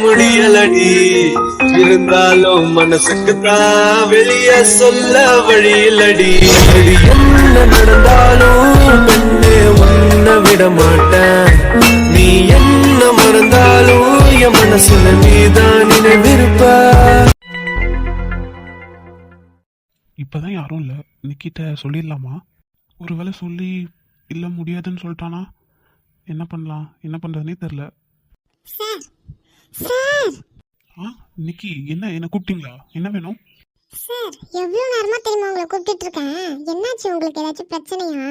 முடியலடி. இருந்தாலும் மனசுக்குத்தான் வெளிய சொல்ல வழியிலடி. என்ன நடந்தாலும் பெண்ணே உன்னை விட மாட்டேன். நீ என்ன மறந்தாலும் என் மனசுல நீதான் நினைவிருப்ப. இப்பதான் யாரும் இல்ல, நிக்கிட்ட சொல்லிடலாமா? ஒருவேளை சொல்லி இல்ல முடியாதுன்னு சொல்லிட்டானா என்ன பண்ணலாம்? என்ன பண்றதுனே தெரியல. சார் சார் நிக்கி, என்ன கூப்பிட்டீங்களா? என்ன வேணும்? சார் எவ்வளவு நேரமா தெரியுமா உங்களை கூப்பிட்டு இருக்கேன். என்னாச்சு உங்களுக்கு? ஏதாச்சும் பிரச்சனையா?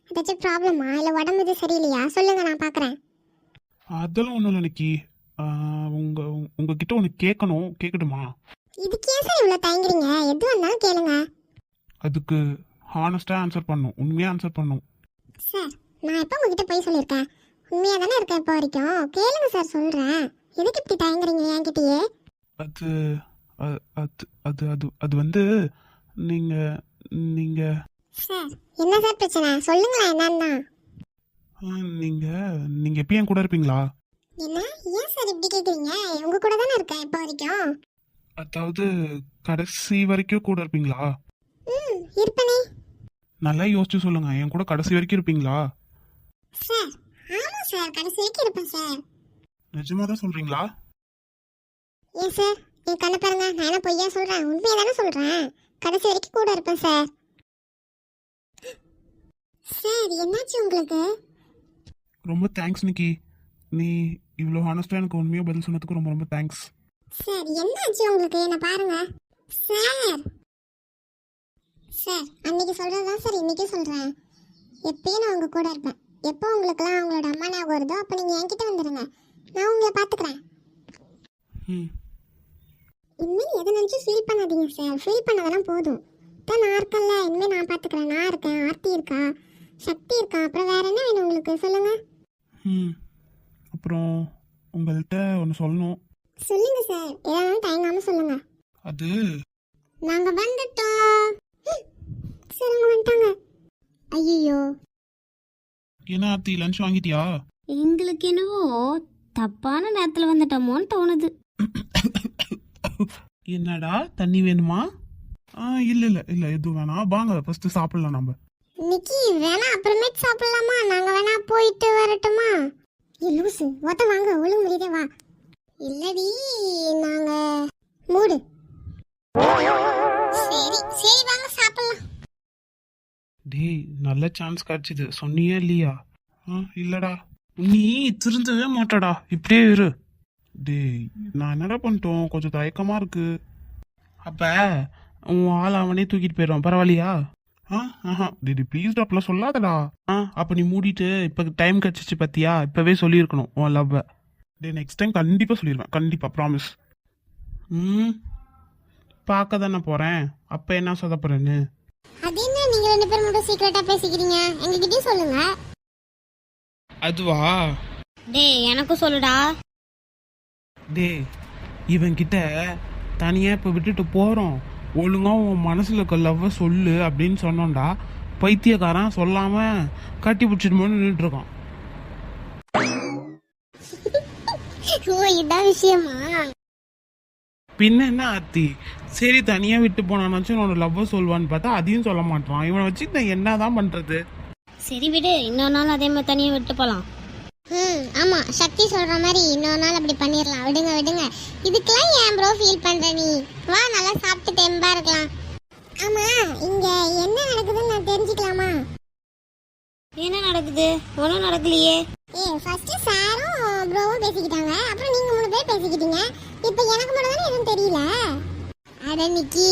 ஏதாச்சும் ப்ராப்ளமா? இல்ல உடம்பு இது சரியில்லையா? சொல்லுங்க, நான் பாக்குறேன். அதெல்லாம் ஒண்ணும் இல்லை நிக்கி. உங்ககிட்ட ஒன்று கேட்கணும், கேட்கட்டுமா? இதுக்கு ஏன் சார் இவ்வளவு தயங்குறீங்க? எது வந்தாலும் கேளுங்க. அதுக்கு ஹானஸ்டா ஆன்சர் பண்ணும், உண்மையா ஆன்சர் பண்ணும். சார் நான் எப்போ உங்ககிட்ட போய் சொல்லியிருக்கேன்? உண்மையா தானே இருக்கேன் இப்போ வரைக்கும். கேளுங்க சார், சொல்றேன். எதுக்கு இப்படி தயங்குறீங்க என்கிட்டயே? அது அது அது அது அது வந்து நீங்க நீங்க சார் என்ன சார் பிரச்சனை? சொல்லுங்களேன் என்னன்னா. நீங்க நீங்க எப்பயும் என் கூட இருப்பீங்களா? என்ன ஏன் சார் இப்படி கேக்குறீங்க? உங்க கூட தானே இருக்கேன் இப்போ வரைக்கும். அதாவது கடைசி வரைக்கும் கூட இருப்பீங்களா? இருப்பனே. நல்லா யோசிச்சு சொல்லுங்க, என் கூட கடைசி வரைக்கும் இருப்பீங்களா? சார் ஆமா சார், கடைசி வரைக்கும் இருப்பேன் சார். நிஜமா தான் சொல்றீங்களா? ஏன் சார் என் கண்ணை பாருங்க, நான் என்ன பொய்யா சொல்றேன்? உண்மையா தானே சொல்றேன். கடைசி வரைக்கும் கூட இருப்பேன் சார். சார் என்னாச்சு உங்களுக்கு? ரொம்ப தேங்க்ஸ் நிக்கி. நீ இவ்வளோ ஹானஸ்டா எனக்கு உண்மையாக பதில் சொன்னதுக்கு ரொம்ப ரொம்ப தேங்க்ஸ். சார் என்னாச்சு உங்களுக்கு? என்ன பாருங்க சார். சார் அன்னைக்கு சொல்றதுதான் சார் இன்னைக்கு சொல்றேன். எப்பயும் நான் உங்க கூட இருப்பேன். எப்போ உங்களுக்குலாம் அவங்களோட அம்மா ஞாபகம் வருதோ அப்போ நீங்கள் என்கிட்ட வந்துடுங்க, நான் உங்களை பார்த்துக்கிறேன். இனிமேல் எதை நினச்சும் ஃபீல் பண்ணாதீங்க சார். ஃபீல் பண்ணதெல்லாம் போதும். தான் நான் இருக்கேன்ல, இனிமேல் நான் பார்த்துக்கிறேன். நான் இருக்கேன், ஆர்த்தி இருக்கா, சக்தி இருக்கா. அப்புறம் வேற என்ன வேணும் உங்களுக்கு? சொல்லுங்க. அப்புறம் உங்கள்கிட்ட ஒன்று சொல்லணும். சொல்லுங்க சார், ஏதாவது தயங்காம சொல்லுங்க. அது நாங்க வந்துட்டோம். சார் அவங்க வந்துட்டாங்க. ஐயோ என்ன ஆர்த்தி, லஞ்ச் வாங்கிட்டியா? எங்களுக்கு என்னவோ தப்பான நேரத்துல வந்துட்டோமோன்னு தோணுது. என்னடா தண்ணி வேணுமா? இல்ல இல்ல இல்ல எதுவும் வேணாம், வாங்க ஃபர்ஸ்ட் சாப்பிடலாம். நம்ம நிக்கி வேணா அப்புறமேட்டு சாப்பிடலாமா? நாங்க வேணா போயிட்டு வரட்டுமா? லூசு ஒத்த வாங்க, ஒழுங்கு முடியுதே வா. இல்லடி நாங்க மூடு. சரி சரி வாங்க சாப்பிடலாம். டேய் நல்ல சான்ஸ் கிடைச்சது, சொன்னியா இல்லையா? இல்லடா, நீ திருந்தவே மாட்டடா, இப்படியே இரு. டேய் நான் என்னடா பண்ணிட்டோம், கொஞ்சம் தயக்கமா இருக்கு. அப்ப உன் ஆள் அவனே தூக்கிட்டு போயிடுவான், பரவாயில்லையா? டேடி ப்ளீஸ் அப்பெல்லாம் சொல்லாதடா. அப்ப நீ மூடிட்டு இப்ப டைம் கிடைச்சிச்சு பத்தியா, இப்பவே சொல்லியிருக்கணும் உன் லவ். டே நெக்ஸ்ட் டைம் கண்டிப்பா சொல்லிடுவேன், கண்டிப்பா ப்ராமிஸ். பார்க்க தானே போறேன், அப்ப என்ன சொல்ல போறேன்னு. அது என்ன நீங்க ரெண்டு பேரும் மட்டும் சீக்கிரட்டா பேசிக்கிறீங்க? எங்ககிட்டயும் சொல்லுங்க. அதுவா? டேய் எனக்கும் சொல்லுடா. டேய் இவன் கிட்ட தனியா இப்ப விட்டுட்டு போறோம், ஒழுங்கா உன் மனசுல இருக்க லவ்வ சொல்லு அப்படின்னு சொன்னோம்டா, பைத்தியக்காரன் சொல்லாம கட்டி பிடிச்சிட்டு நின்றுட்டு இருக்கான். ஓ இதான் விஷயமா? பின்ன என்ன ஆர்த்தி, சரி தனியா விட்டு போனாச்சும் உன்னோட லவ்வ சொல்வான்னு பார்த்தா அதையும் சொல்ல மாட்டான். இவனை வச்சு நான் என்னதான் பண்றது? சரி விடு, இன்னொரு நாள் அதே மாதிரி தனியா விட்டு போலாம். ஆமா சக்தி சொல்ற மாதிரி இன்னொரு நாள் அப்படி பண்ணிடலாம். விடுங்க விடுங்க, இதுக்கெல்லாம் ஏன் ப்ரோ ஃபீல் பண்ற நீ? வா நல்லா சாப்பிட்டு தெம்பா இருக்கலாம். ஆமா இங்க என்ன நடக்குதுன்னு நான் தெரிஞ்சுக்கலாமா? என்ன நடக்குது? ஒன்றும் நடக்கலையே. ஃபர்ஸ்ட் சாரும் ப்ரோவும் பேசிக்கிட்டாங்க, அப்புறம் நீங்க மூணு பேர் பேசிக்கிட்டீங்க. இப்போ எனக்கு மட்டும் தானே எதுவும் தெரியல. அட நிக்கி,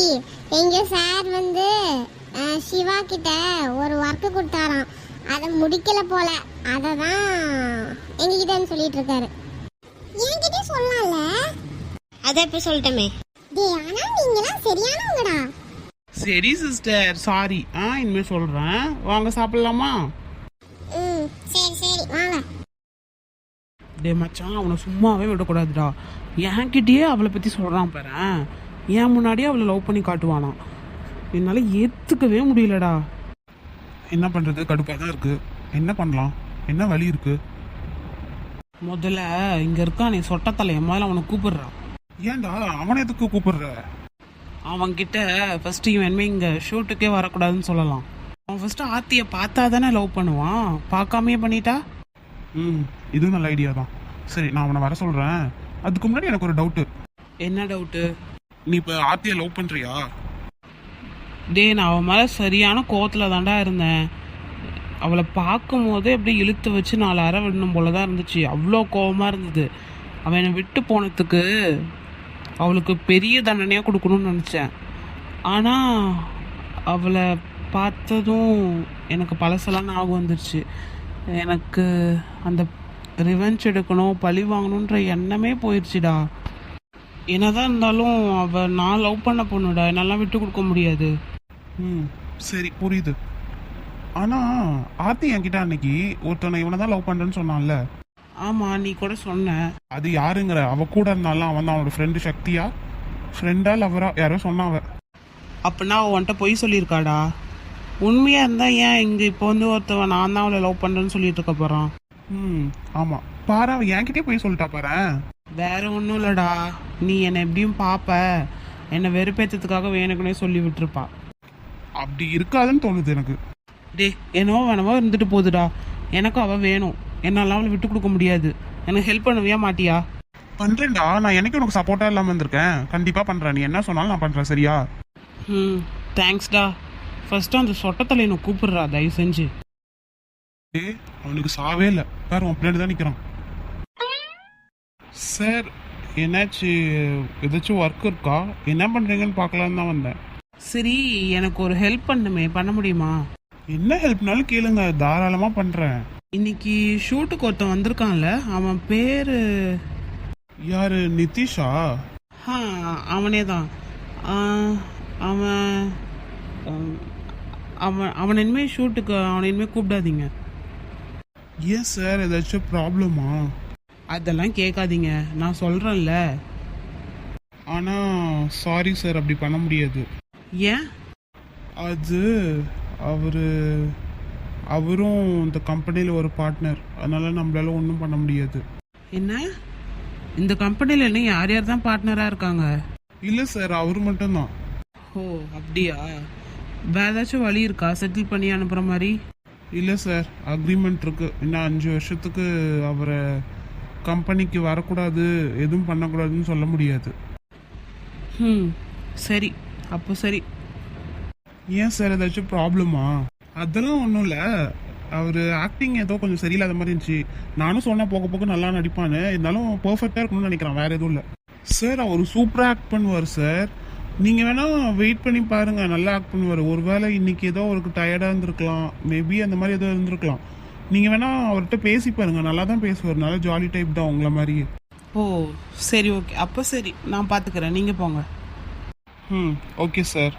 எங்க சார் வந்து சிவா கிட்ட ஒரு ஒர்க்கு கொடுத்தாராம், அதை முடிக்கல போல, அதை தான் எங்ககிட்ட சொல்லிட்டு இருக்காரு. என்கிட்ட சொல்லலாம்ல? அதை இப்போ சொல்லிட்டோமே. ஆனா நீங்களாம் சரியானவங்கடா. சரி சிஸ்டர், சாரி. இனிமே சொல்றேன், வாங்க சாப்பிடலாமா? சரி சரி வாங்க. டே மச்சான், அவனை சும்மாவே விடக்கூடாதுடா. என்கிட்டயே அவளை பத்தி சொல்றான் பாரு, என் முன்னாடியே அவளை லவ் பண்ணி காட்டுவானாம். என்னால ஏத்துக்கவே முடியலடா. என்ன பண்றது, கடுப்பா தான் இருக்கு. என்ன பண்ணலாம், என்ன வழி இருக்கு? முதல்ல இங்க இருக்கானே சொட்டத்தலைய முதல்ல அவனை கூப்பிடுறான். ஏன்டா அவனை எதுக்கு கூப்பிடுற? அவன்கிட்ட ஃபர்ஸ்ட் இவன் இங்க ஷூட்டுக்கே வரக்கூடாதுன்னு சொல்லலாம். அவன் ஃபர்ஸ்ட் ஆர்த்தியை பார்த்தா தானே லவ் பண்ணுவான், பார்க்காமயே பண்ணிட்டா. இது நல்ல ஐடியா தான். சரி, நான் அவனை வர சொல்றேன். அதுக்கு முன்னாடி எனக்கு ஒரு டவுட்டு. என்ன டவுட்டு? நீ இப்போ ஆர்த்தியை லவ் பண்றியா? நான் அவன் மேலே சரியான கோவத்துல தாண்டா இருந்தேன். அவளை பார்க்கும் போதே அப்படியே இழுத்து வச்சு 4 அரை விடணும் போல தான் இருந்துச்சு. அவ்வளோ கோவமா இருந்தது. அவன் என்னை விட்டு போனதுக்கு அவளுக்கு பெரிய தண்டனையாக கொடுக்கணும்னு நினச்சேன். ஆனால் அவளை பார்த்ததும் எனக்கு பழசெல்லாம் ஞாபகம் வந்துருச்சு. எனக்கு அந்த ரிவெஞ்ச் எடுக்கணும், பழி வாங்கணுன்ற எண்ணமே போயிடுச்சுடா. என்னதான் இருந்தாலும் அவள் நான் லவ் பண்ண பொண்ணுடா, என்னாலாம் விட்டு கொடுக்க முடியாது. சரி, புரியுது. ஆனா ஆர்த்தி என்கிட்ட அன்னைக்கு ஒருத்தனை இவனை தான் லவ் பண்றேன்னு சொன்னான்ல. ஆமாம், நீ கூட சொன்ன. அது யாருங்கிற? அவ கூட இருந்தாலும் அவன் தான் அவனோட ஃப்ரெண்டு. சக்தியா? ஃப்ரெண்டா லவரா யாரோ சொன்னாவ. அப்படின்னா அவன் வந்துட்டு பொய் சொல்லியிருக்காடா. உண்மையாக இருந்தால் ஏன் இங்கே இப்போ வந்து ஒருத்தவன் நான் தான் அவளை லவ் பண்ணுறேன்னு சொல்லிட்டு இருக்க போகிறான். ஆமா, பாரு அவன் என்கிட்டயே போய் சொல்லிட்டா பாரு. வேற ஒன்றும் இல்லைடா, நீ என்னை எப்படியும் பார்ப்ப, என்னை வெறுப்பேற்றதுக்காக வேணுக்குனே சொல்லி விட்டுருப்பா. அப்படி இருக்காதுன்னு தோணுது எனக்கு. என்னவோ வேணவோ இருந்துட்டு போகுதுடா. எனக்கும் அவள் வேணும், என்னால் அவளை விட்டு கொடுக்க முடியாது. எனக்கு ஹெல்ப் பண்ணவே மாட்டியா? பண்றேன்டா, நான் எனக்கு உனக்கு சப்போர்ட்டா இல்லாம இருந்திருக்கேன். கண்டிப்பா பண்றேன். நீ என்ன சொன்னாலும் நான் பண்றேன், சரியா? தேங்க்ஸ்டா. ஃபர்ஸ்ட் அந்த சொட்டத்தலை என்னை கூப்பிடுறா தயவு செஞ்சு. அவனுக்கு சாவே இல்லை பாரு, அவன் பின்னாடி தான் நிற்கிறான். சார், என்னாச்சு? ஏதாச்சும் ஒர்க் இருக்கா? என்ன பண்ணுறீங்கன்னு பார்க்கலான்னு தான் வந்தேன். சரி, எனக்கு ஒரு ஹெல்ப் பண்ணுமே, பண்ண முடியுமா? என்ன ஹெல்ப்னாலும் கேளுங்க, தாராளமாக பண்ணுறேன். இன்னைக்கு ஷூட்டுக்கு ஒருத்தன் வந்திருக்கான்ல, அவன் பேர் யாரு? நிதிஷா? அவனே தான். அவன் அவன் அவன் இனிமேல் ஷூட்டுக்கு அவனை இனிமேல் கூப்பிடாதீங்க. ஏன் சார், ஏதாச்சும் ப்ராப்ளமா? அதெல்லாம் கேட்காதீங்க, நான் சொல்கிறேன்ல. ஆனால் சாரி சார், அப்படி பண்ண முடியாது. ஏன்? அது அவரும் இந்த கம்பெனியில் ஒரு பார்ட்னர், அதனால நம்மளால ஒன்றும் பண்ண முடியாது. என்ன? இந்த கம்பெனியில் என்ன யார் யார் தான் பார்ட்னராக இருக்காங்க? இல்லை சார், அவர் மட்டும்தான். ஓ அப்படியா? வேற ஏதாச்சும் வழி இருக்கா செட்டில் பண்ணி அனுப்புகிற மாதிரி? இல்லை சார், அக்ரிமெண்ட் இருக்கு. இன்னும் 5 வருஷத்துக்கு அவரை கம்பெனிக்கு வரக்கூடாது, எதுவும் பண்ணக்கூடாதுன்னு சொல்ல முடியாது. சரி, அப்போ சரி. ஏன் சார், ஏதாச்சும் ப்ராப்ளமா? அதெல்லாம் ஒன்றும் இல்லை. அவர் ஆக்டிங் ஏதோ கொஞ்சம் சரியில்லாத மாதிரி இருந்துச்சு. நானும் சொன்னால் போக போக நல்லா நடிப்பான்னு, இருந்தாலும் பர்ஃபெக்டாக இருக்கணும்னு நினைக்கிறேன், வேற எதுவும் இல்லை சார். அவர் சூப்பராக ஆக்ட் பண்ணுவார் சார். நீங்கள் வேணால் வெயிட் பண்ணி பாருங்கள், நல்லா ஆக்ட் பண்ணுவார். ஒருவேளை இன்னைக்கு ஏதோ அவருக்கு டயர்டாக இருந்திருக்கலாம், மேபி அந்த மாதிரி ஏதோ இருந்திருக்கலாம். நீங்கள் வேணால் அவர்கிட்ட பேசி பாருங்கள், நல்லா தான் பேசுவார். நல்லா ஜாலி டைப் தான் உங்களை மாதிரியே. ஓ சரி, ஓகே. அப்போ சரி, நான் பார்த்துக்கிறேன், நீங்கள் போங்க. Okay sir.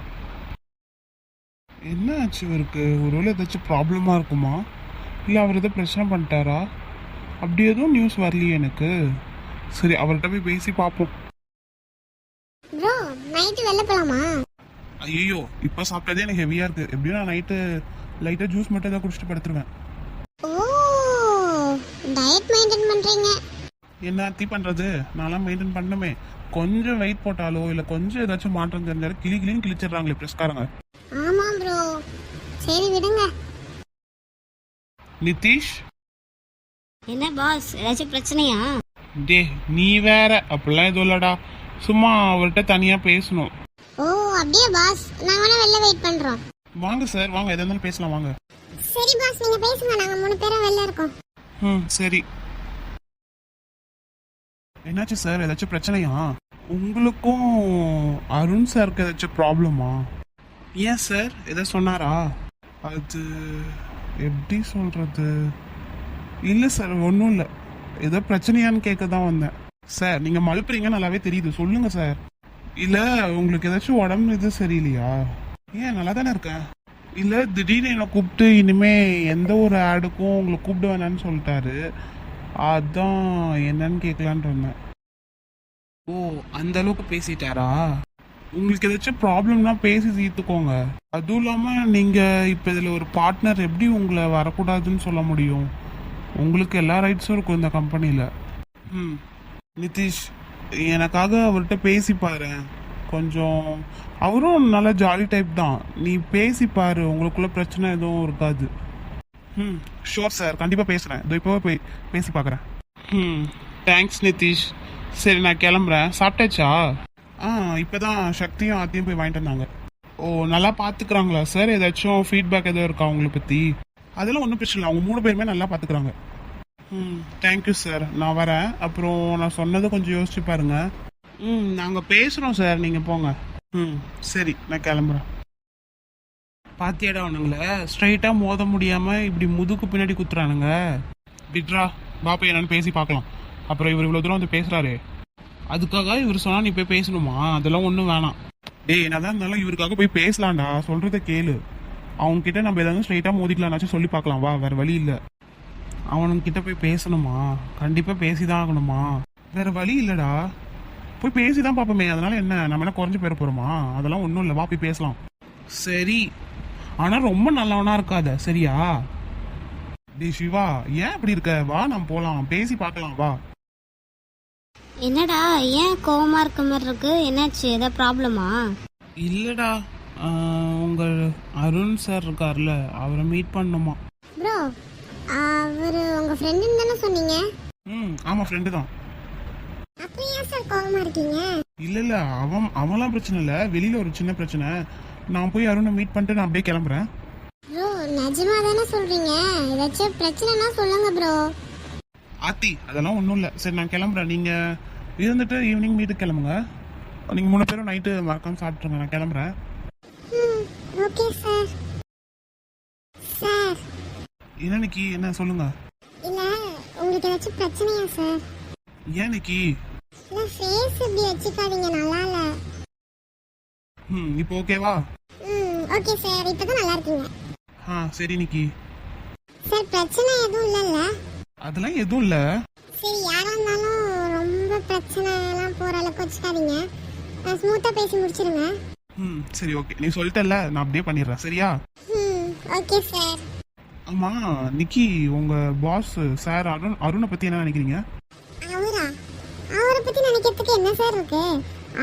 என்ன ஆச்சு இவருக்கு? ஒருவேளை ஏதாச்சும் ப்ராப்ளமாக இருக்குமா? இல்லை அவர் எதோ பிரச்சனை பண்ணிட்டாரா? அப்படி எதுவும் நியூஸ் வரலையே எனக்கு. சரி, அவர்கிட்ட போய் பேசி பார்ப்போம். ப்ரோ, நைட்டு வெளில போலாமா? ஐயோ, இப்போ சாப்பிட்டதே எனக்கு ஹெவியாக இருக்குது. எப்படியும் நான் நைட்டு லைட்டாக ஜூஸ் மட்டும் ஏதாவது குடிச்சிட்டு படுத்துருவேன். ஓ, டயட் மெயின்டைன் பண்றீங்க? என்ன அத்தி பண்ணுறது, நான்லாம் மெயின்டைன் பண்ணணுமே. கொஞ்சம் வெயிட் போட்டாலோ இல்லை கொஞ்சம் ஏதாச்சும் மாற்றம் தெரிஞ்சாலும் கிளின்னு கிழிச்சிடுறாங்களே ப்ரெஸ்காரங்க. ஆமா ப்ரோ, சரி விடுங்க. நிதிஷ்? என்ன பாஸ், ஏதாச்சும் பிரச்சனையா? நீ வேற. அப்படிலாம் எதுவும் இல்லடா, சும்மா அவர்கிட்ட தனியாக பேசணும். ஓ அப்படியே பாஸ், நாங்க வேணா வெளில வெயிட் பண்றோம். வாங்க சார், வாங்க, எதா இருந்தாலும் பேசலாம், வாங்க. சரி பாஸ், நீங்க பேசுங்க, நாங்க 3 பேரும் வெளில இருக்கோம். சரி. என்னாச்சு சார், ஏதாச்சும் பிரச்சனையா? உங்களுக்கும் அருண் சாருக்கு ஏதாச்சும் ப்ராப்ளமா? ஏன் சார், எதை சொன்னாரா? அது எப்படி சொல்றது? இல்லை சார், ஒன்றும் இல்லை. ஏதோ பிரச்சனையான்னு கேட்க தான் வந்தேன். சார், நீங்கள் மழுப்புறீங்க நல்லாவே தெரியுது, சொல்லுங்க சார். இல்லை, உங்களுக்கு ஏதாச்சும் உடம்பு இது சரியில்லையா? ஏன், நல்லா தானே இருக்கேன். இல்லை, திடீர்னு என்னை கூப்பிட்டு இனிமே எந்த ஒரு ஆடுக்கும் உங்களை கூப்பிட வேணான்னு சொல்லிட்டாரு. அதான் என்னன்னு கேட்கலான்ட்டு வந்தேன். ஓ, அந்த அளவுக்கு பேசிட்டாரா? உங்களுக்கு ஏதாச்சும் ப்ராப்ளம்னா பேசி தீர்த்துக்கோங்க. அதுவும் இல்லாமல் நீங்கள் இப்போ இதில் ஒரு பார்ட்னர் எப்படி உங்களை வரக்கூடாதுன்னு சொல்ல முடியும்? உங்களுக்கு எல்லா ரைட்ஸும் இருக்கும் இந்த கம்பெனியில். ம் நிதிஷ், எனக்காக அவர்கிட்ட பேசி பாரு கொஞ்சம். அவரும் நல்ல ஜாலி டைப் தான். நீ பேசி பாரு, உங்களுக்குள்ள பிரச்சனை எதுவும் இருக்காது. ம் ஷோர் சார், கண்டிப்பாக பேசுகிறேன். இதோ இப்போவே போய் பேசி பார்க்குறேன். ம் தேங்க்ஸ் நிதிஷ். சரி நான் கிளம்புறேன். சாப்பிட்டாச்சா? இப்போ தான் சக்தியும் ஆத்தையும் போய் வாங்கிட்டு வந்தாங்க. ஓ, நல்லா பார்த்துக்குறாங்களா சார்? ஏதாச்சும் ஃபீட்பேக் எதுவும் இருக்கா அவங்கள பற்றி? அதெல்லாம் ஒன்றும் பிரச்சனை இல்லை, அவங்க 3 பேருமே நல்லா பார்த்துக்குறாங்க. ம் தேங்க்யூ சார், நான் வரேன். அப்புறம் நான் சொன்னதை கொஞ்சம் யோசிச்சு பாருங்க. ம் நாங்கள் பேசுகிறோம் சார், நீங்கள் போங்க. ம் சரி நான் கிளம்புறேன். பாத்தியாடா அவனுங்கள ஸ்ட்ரைட்டாக மோத முடியாமல் இப்படி முதுக்கு பின்னாடி குத்துறானுங்க. விட்ரா பாப்பா என்னன்னு பேசி பார்க்கலாம். அப்புறம் இவர் இவ்வளோ தூரம் வந்து பேசுகிறாரு, அதுக்காக இவர் சொன்னால் நீ போய் பேசணுமா? அதெல்லாம் ஒன்றும் வேணாம். டேய் என்னதான் இருந்தாலும் இவருக்காக போய் பேசலாம்டா, சொல்கிறத கேளு. அவங்ககிட்ட நம்ம ஏதாவது ஸ்ட்ரைட்டாக மோதிக்கலாம்னாச்சும் சொல்லி பார்க்கலாம் வா, வேறு வழி இல்லை. அவனுங்கிட்ட போய் பேசணுமா? கண்டிப்பாக பேசி தான் ஆகணுமா? வேறு வழி இல்லைடா, போய் பேசி தான் பார்ப்போமே. அதனால என்ன, நம்ம என்ன குறைஞ்சி போயிட போகிறோமா? அதெல்லாம் ஒன்றும் இல்லை, வா போய் பேசலாம். சரி, ஆனால் ரொம்ப நல்லவனா இருக்காத சரியா? டேய் சிவா, ஏன் இப்படி இருக்க? வா நம்ம போகலாம், பேசி பார்க்கலாம் வா. என்னடா ஏன் கோவமா இருக்க மாதிரி இருக்கு? என்னாச்சு, ஏதாவது ப்ராப்ளமா? இல்லைடா, உங்கள் அருண் சார் இருக்கார்ல, அவரை மீட் பண்ணணுமா? ப்ரோ, அவர் உங்க ஃப்ரெண்டுன்னு தானே சொன்னீங்க? ம் ஆமாம், ஃப்ரெண்டு தான். அப்புறம் ஏன் சார் கோவமா இருக்கீங்க? இல்லை அவன்லாம் பிரச்சனை இல்லை, வெளியில் ஒரு சின்ன பிரச்சனை. நான் போய் அருணை மீட் பண்ணிட்டு நான் அப்படியே கிளம்புறேன். ப்ரோ நிஜமா தானே சொல்றீங்க? ஏதாச்சும் பிரச்சனைனா சொல்லுங்க ப்ரோ. ஆத்தி அதெல்லாம் ஒன்றும் இல்லை. சரி நான் கிளம்புறேன், நீங்கள் இருந்துட்டு ஈவினிங் வீட்டுக்கு கிளம்புங்க. நீங்கள் 3 பேரும் நைட்டு மறக்காம சாப்பிட்ருங்க. நான் கிளம்புறேன். Okay sir. சார் என்ன நிக்கி, என்ன சொல்லுங்க? இல்ல உங்களுக்கு ஏதாச்சும் பிரச்சனையா சார்? ஏன் நிக்கி? இல்ல ஃபேஸ் இப்படி வச்சுக்காதீங்க, நல்லா இல்ல. இப்போ ஓகேவா? ஓகே சார், இப்பதான் நல்லா இருக்கீங்க. சரி நிக்கி. சார் பிரச்சனை எதுவும் இல்லைல்ல? அதெல்லாம் எதுவும் இல்லை. சரி, யாரா இருந்தாலும் ரொம்ப பிரச்சனை எல்லாம் போற அளவுக்கு வச்சுக்காதீங்க. ஸ்மூத்தா பேசி முடிச்சிருங்க. சரி ஓகே, நீ சொல்லிட்டல, நான் அப்படியே பண்ணிடுறேன் சரியா? Okay sir. ஆமா நிக்கி, உங்க பாஸ் சார் அருணை பத்தி என்ன நினைக்கிறீங்க? அவரை பத்தி நினைக்கிறதுக்கு என்ன சார் இருக்கு?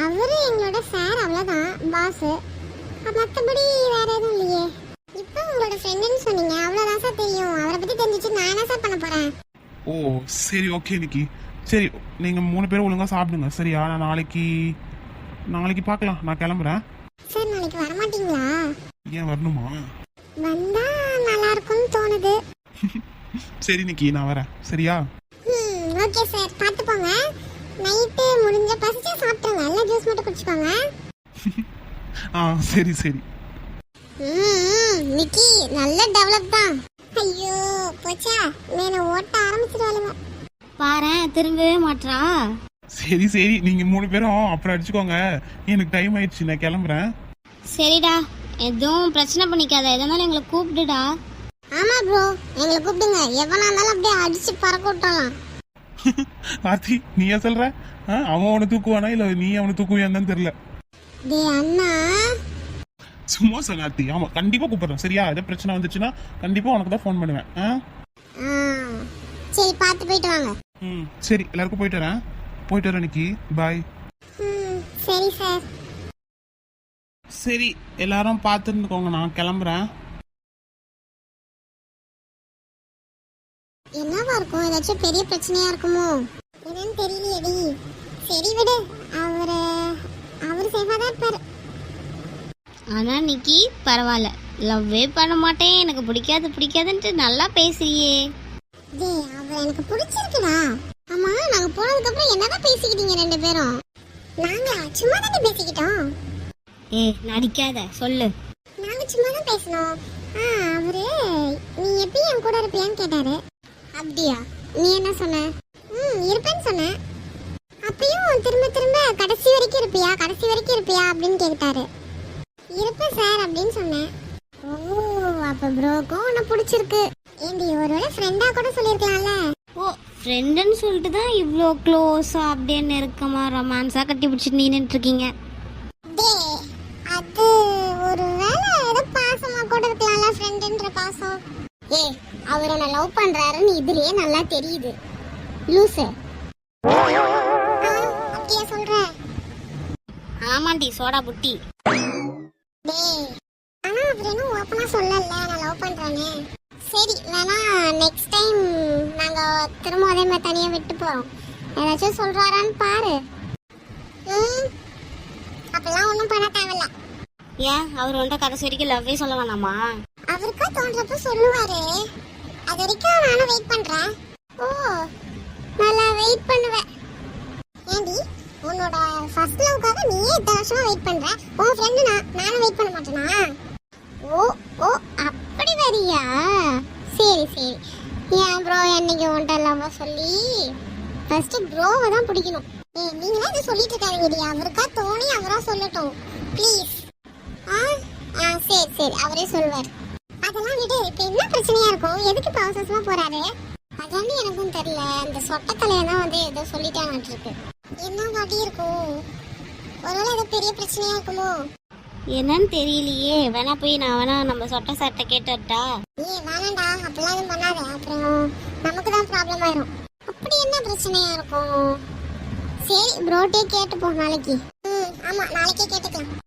அவரு எங்களோட சார், அவ்வளவுதான் பாஸ். மத்தபடி வேற எதுவும் இல்லையே. இப்போ உங்களோட ஃப்ரெண்டுன்னு சொன்னீங்க, அவ்வளவுதான் சார் தெரியும். அவரை பத்தி தெரிஞ்சிச்சு நான் என்ன சார் பண்ண போறேன்? ஓ சரி ஓகே நிக்கி. சரி நீங்க 3 பேரும் ஒழுங்கா சாப்பிடுங்க சரியா? நான் நாளைக்கு பார்க்கலாம். நான் கிளம்புறேன். சார் நாளைக்கு வர மாட்டீங்களா? ஏன் வரணுமா? வந்தா நல்லா இருக்கும்னு தோணுது. சரி நிக்கி, நான் வரேன் சரியா? ஓகே சார், பார்த்து போங்க. நைட்டு முடிஞ்ச பசிச்சா சாப்பிட்டுங்க, எல்லாம் ஜூஸ் மட்டும் குடிச்சுக்கோங்க. சரி சரி. நிக்கி நல்ல டெவலப் தான். ஐயோ போச்சா, மேல ஓட்ட ஆரம்பிச்சிடுவாளுங்க. பாரேன் திரும்பவே மாட்றா. சரி சரி, நீங்க 3 பேரும் அப்புறம் அடிச்சுக்கோங்க. எனக்கு டைம் ஆயிடுச்சு, நான் கிளம்புறேன். சரிடா, எதுவும் பிரச்சனை பண்ணிக்காத, எதனாலும் எங்களை கூப்பிடுடா. ஆமா ப்ரோ, எங்களை கூப்பிடுங்க. எவனா இருந்தாலும் அப்படியே அடிச்சு பறக்க விட்டலாம். ஆர்த்தி நீயா சொல்ற? அவன் அவனை தூக்குவானா இல்ல நீ அவனை தூக்குவியான்னு தெரியல. டேய் அண்ணா, சும்மா சொன்ன ஆர்த்தி. ஆமா கண்டிப்பா கூப்பிடுறேன் சரியா? ஏதாவது பிரச்சனை வந்துச்சுன்னா கண்டிப்பா உனக்கு தான் ஃபோன் பண்ணுவேன். சரி பார்த்து போயிட்டு வாங்க. சரி எல்லாருக்கும் போயிட்டு வரேன் நிக்கி. பாய். சரி சார். சரி எல்லாரும் பார்த்துருந்துக்கோங்க, நான் கிளம்புறேன். என்னவா இருக்கும்? ஏதாச்சும் பெரிய பிரச்சனையா இருக்குமோ என்னன்னு தெரியலையேடி. சரி விடு, அவரு சேஃபா தான் இருப்பாரு. ஆனா நிக்கி பரவாயில்ல, லவ்வே பண்ண மாட்டேன், எனக்கு பிடிக்காதுன்ட்டு நல்லா பேசுறியே. டேய் அவர் எனக்கு பிடிச்சிருக்குடா. ஆமா, நாங்க போனதுக்கு அப்புறம் என்னதான் பேசிக்கிட்டீங்க 2 பேரும்? நாங்க சும்மா தான் பேசிக்கிட்டோம். நடிக்காத, சொல்லு. நாங்க சும்மா தான் பேசணும். அவரு நீ எப்பயும் என் கூட இருப்பியான்னு கேட்டாரு. அப்படியா? நீ என்ன சொன்ன? இருப்பேன்னு சொன்னேன். அப்பயும் திரும்ப கடைசி வரைக்கும் இருப்பியா அப்படின்னு கேட்டாரு. இருப்பேன் சார் அப்படின்னு சொன்னேன். ஓ, அப்ப ப்ரோக்கும் உன்னை பிடிச்சிருக்கு. ஏண்டி ஒருவேளை ஃப்ரெண்டா கூட சொல்லியிருக்கலாம்ல? ஓ, ஃப்ரெண்டுன்னு சொல்லிட்டு தான் இவ்வளோ க்ளோஸா அப்படியே நெருக்கமா ரொமான்ஸா கட்டி பிடிச்சிட்டு நின்றுட்டு இருக்கீங்க. அது ஒருவேளை ஏதோ பாசமா கூட இருக்கலாம்ல, ஃப்ரெண்டுன்ற பாசம். அவர் உன்னை லவ் பண்றாருன்னு இதுலயே நல்லா தெரியுது லூசு. அப்படியா சொல்ற? ஆமாண்டி சோடா புட்டி. டேய் ஆனா அவர் இன்னும் ஓப்பனா சொல்லல நான் லவ் பண்றேன்னு. சரி வேணா நெக்ஸ்ட் டைம் நாங்க திரும்ப அதே மாதிரி தனியா விட்டு போறோம், ஏதாச்சும் சொல்றாரான்னு பாரு. அப்பெல்லாம் ஒன்றும் பண்ண தேவையில்ல. ஏன் அவர் வந்துட்டு கடைசி வரைக்கும் லவ்வே சொல்ல வேணாமா? அவருக்கா தோன்றப்ப சொல்லுவாரு, அது வரைக்கும் நானும் வெயிட் பண்றேன். ஓ நல்லா வெயிட் பண்ணுவேன். ஏண்டி உன்னோட ஃபர்ஸ்ட் லவ்க்காக நீயே இத்தனை வருஷமா வெயிட் பண்ற, உன் ஃப்ரெண்டு நானும் வெயிட் பண்ண மாட்டேனா? ஓ ஓ அப்படி வரியா? சரி சரி. ஏன் ப்ரோ என்னைக்கு உன்ட்ட லவ் சொல்லி ஃபர்ஸ்ட் ப்ரோவை தான் பிடிக்கணும். நீங்களே இதை சொல்லிட்டு இருக்காதீங்கடி, அவருக்கா தோணி அவரா சொல்லட்டும் ப்ளீஸ். சரி சரி அவரே சொல்வார். அதெல்லாம் விடு, இப்ப என்ன பிரச்சனையா இருக்கும், எதுக்கு இப்ப அவசரமா போறாரு? அதான் எனக்கும் தெரியல, அந்த சொட்ட தலையெல்லாம் வந்து ஏதோ சொல்லிட்டாங்க இருக்கு. என்ன வாட்டி இருக்கும், ஒருவேளை ஏதோ பெரிய பிரச்சனையா இருக்குமோ? என்னன்னு தெரியலையே. வேணா போய் நான் வேணா நம்ம சொட்ட சார்ட்ட கேட்டுட்டா? வேணாண்டா, அப்படிலாம் எதுவும் பண்ணாத, அப்புறம் நமக்கு தான் ப்ராப்ளம் ஆயிரும். அப்படி என்ன பிரச்சனையா இருக்கும்? சரி ப்ரோட்டே கேட்டு போ நாளைக்கு. ஆமா நாளைக்கே கேட்டுக்கலாம்.